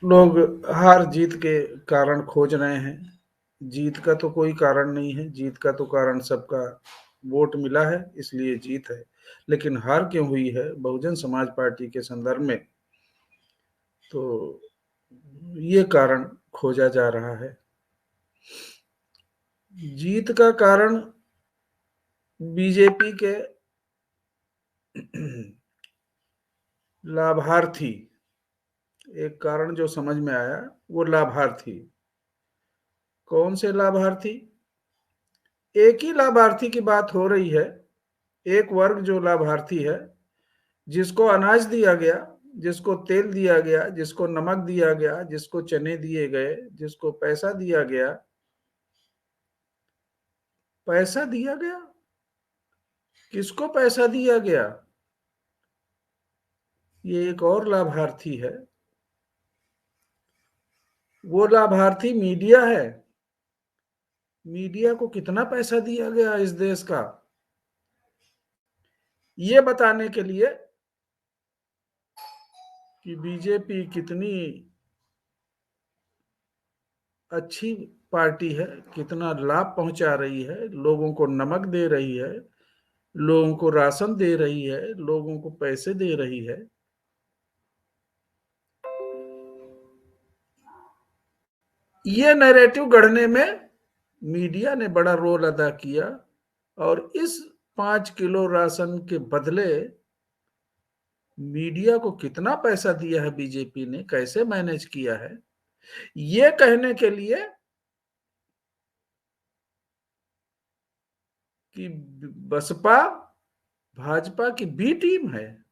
लोग हार जीत के कारण खोज रहे हैं। जीत का तो कोई कारण नहीं है, जीत का तो कारण सबका वोट मिला है इसलिए जीत है। लेकिन हार क्यों हुई है बहुजन समाज पार्टी के संदर्भ में, तो ये कारण खोजा जा रहा है। जीत का कारण बीजेपी के लाभार्थी, एक कारण जो समझ में आया वो लाभार्थी। कौन से लाभार्थी? एक ही लाभार्थी की बात हो रही है। एक वर्ग जो लाभार्थी है, जिसको अनाज दिया गया, जिसको तेल दिया गया, जिसको नमक दिया गया, जिसको चने दिए गए, जिसको पैसा दिया गया। पैसा दिया गया, किसको पैसा दिया गया? ये एक और लाभार्थी है। वो लाभार्थी मीडिया है। मीडिया को कितना पैसा दिया गया इस देश का, ये बताने के लिए कि बीजेपी कितनी अच्छी पार्टी है, कितना लाभ पहुंचा रही है, लोगों को नमक दे रही है, लोगों को राशन दे रही है, लोगों को पैसे दे रही है। ये नैरेटिव गढ़ने में मीडिया ने बड़ा रोल अदा किया। और इस 5 किलो राशन के बदले मीडिया को कितना पैसा दिया है बीजेपी ने, कैसे मैनेज किया है, ये कहने के लिए कि बसपा भाजपा की बी टीम है।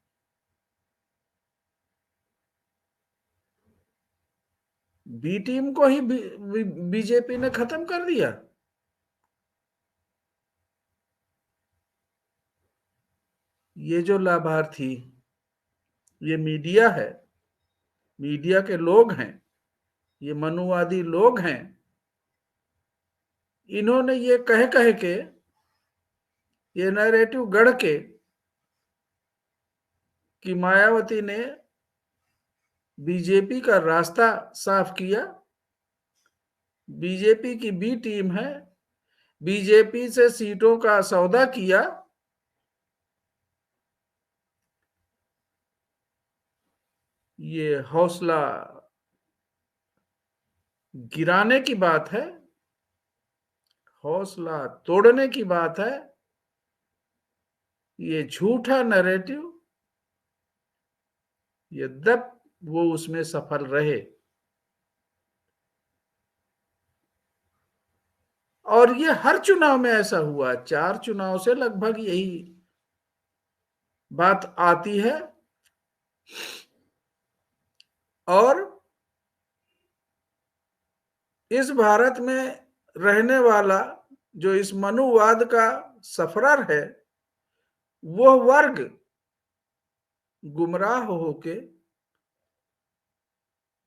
बी टीम को ही बीजेपी ने खत्म कर दिया। ये जो लाभार्थी, ये मीडिया है, मीडिया के लोग हैं, ये मनुवादी लोग हैं। इन्होंने ये कह कह के, ये नैरेटिव गढ़ के कि मायावती ने बीजेपी का रास्ता साफ किया, बीजेपी की बी टीम है, बीजेपी से सीटों का सौदा किया। ये हौसला गिराने की बात है, हौसला तोड़ने की बात है। ये झूठा नैरेटिव, यद्यपि वो उसमें सफल रहे। और ये हर चुनाव में ऐसा हुआ, 4 चुनाव से लगभग यही बात आती है। और इस भारत में रहने वाला जो इस मनुवाद का सफरर है, वो वर्ग गुमराह होके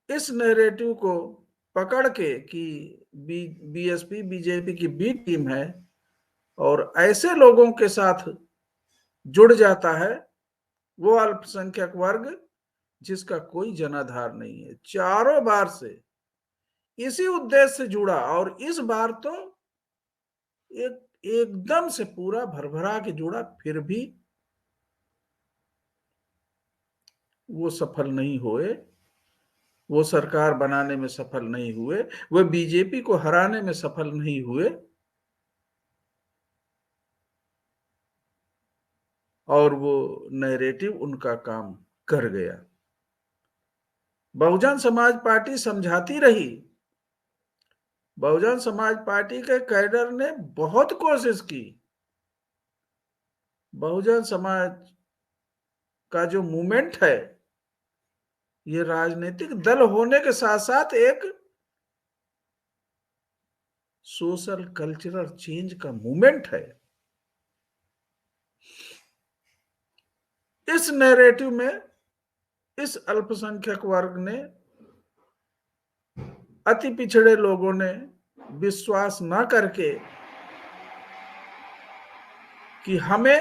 इस नैरेटिव को पकड़ के कि बीएसपी बीजेपी की बी टीम है और ऐसे लोगों के साथ जुड़ जाता है, वो अल्पसंख्यक वर्ग जिसका कोई जनाधार नहीं है, चारों बार से इसी उद्देश्य से जुड़ा। और इस बार तो एकदम से पूरा भरभरा के जुड़ा, फिर भी वो सफल नहीं हुए, वो सरकार बनाने में सफल नहीं हुए, वो बीजेपी को हराने में सफल नहीं हुए। और वो नैरेटिव उनका काम कर गया। बहुजन समाज पार्टी समझाती रही, बहुजन समाज पार्टी के कैडर ने बहुत कोशिश की। बहुजन समाज का जो मूवमेंट है, ये राजनीतिक दल होने के साथ साथ एक सोशल कल्चरल चेंज का मूवमेंट है। इस नैरेटिव में इस अल्पसंख्यक वर्ग ने, अति पिछड़े लोगों ने विश्वास ना करके कि हमें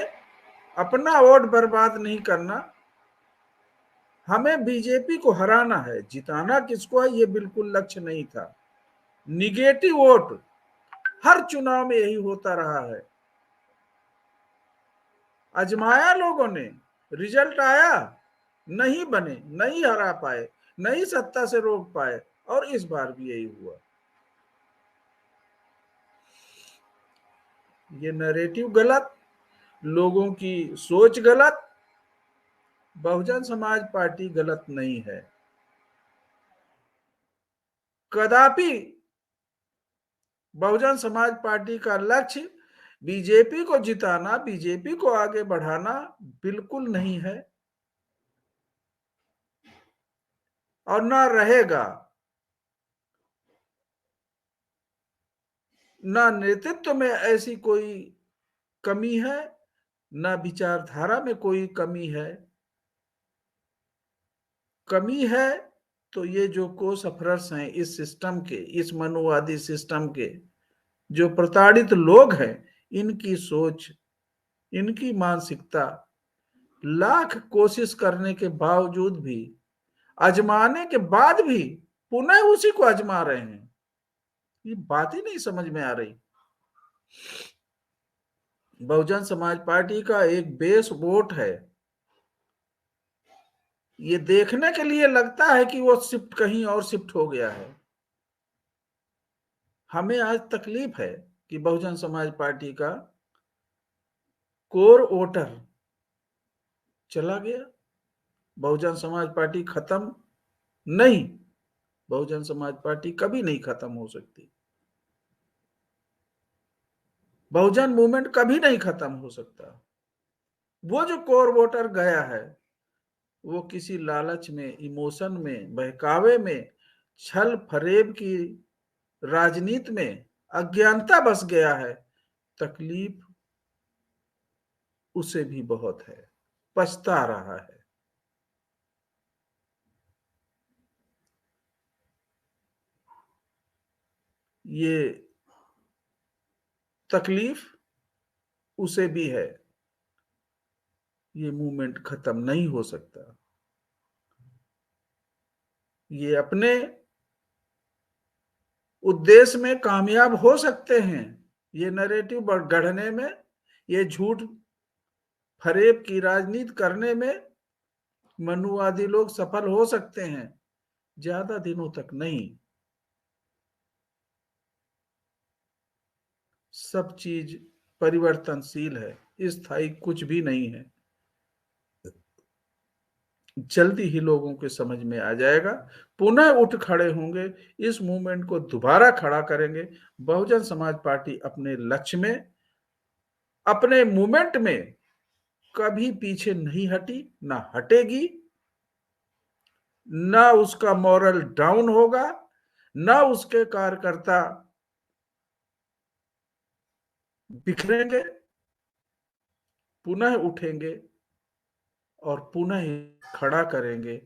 अपना वोट बर्बाद नहीं करना, हमें बीजेपी को हराना है, जिताना किसको है ये बिल्कुल लक्ष्य नहीं था। निगेटिव वोट हर चुनाव में यही होता रहा है। आजमाया लोगों ने, रिजल्ट आया, नहीं बने, नहीं हरा पाए, नहीं सत्ता से रोक पाए, और इस बार भी यही हुआ। ये नैरेटिव गलत, लोगों की सोच गलत। बहुजन समाज पार्टी गलत नहीं है, कदापि बहुजन समाज पार्टी का लक्ष्य बीजेपी को जिताना, बीजेपी को आगे बढ़ाना बिल्कुल नहीं है, और ना रहेगा। ना नेतृत्व में ऐसी कोई कमी है, ना विचारधारा में कोई कमी है। कमी है तो ये जो को सफरर्स हैं इस सिस्टम के, इस मनुवादी सिस्टम के, जो प्रताड़ित लोग हैं, इनकी सोच, इनकी मानसिकता, लाख कोशिश करने के बावजूद भी, आजमाने के बाद भी पुनः उसी को आजमा रहे हैं। ये बात ही नहीं समझ में आ रही। बहुजन समाज पार्टी का एक बेस वोट है, ये देखने के लिए लगता है कि वो शिफ्ट कहीं और शिफ्ट हो गया है। हमें आज तकलीफ है कि बहुजन समाज पार्टी का कोर वोटर चला गया। बहुजन समाज पार्टी खत्म नहीं, बहुजन समाज पार्टी कभी नहीं खत्म हो सकती, बहुजन मूवमेंट कभी नहीं खत्म हो सकता। वो जो कोर वोटर गया है, वो किसी लालच में, इमोशन में, बहकावे में, छल फरेब की राजनीति में, अज्ञानता बस गया है। तकलीफ उसे भी बहुत है, पछता रहा है। ये तकलीफ उसे भी है। ये मूवमेंट खत्म नहीं हो सकता। ये अपने उद्देश्य में कामयाब हो सकते हैं, ये नैरेटिव गढ़ने में, ये झूठ फरेब की राजनीति करने में मनुवादी लोग सफल हो सकते हैं, ज्यादा दिनों तक नहीं। सब चीज परिवर्तनशील है, स्थायी कुछ भी नहीं है। जल्दी ही लोगों के समझ में आ जाएगा, पुनः उठ खड़े होंगे, इस मूवमेंट को दोबारा खड़ा करेंगे। बहुजन समाज पार्टी अपने लक्ष्य में, अपने मूवमेंट में कभी पीछे नहीं हटी, ना हटेगी, ना उसका मॉरल डाउन होगा, ना उसके कार्यकर्ता बिखरेंगे। पुनः उठेंगे और पुनः खड़ा करेंगे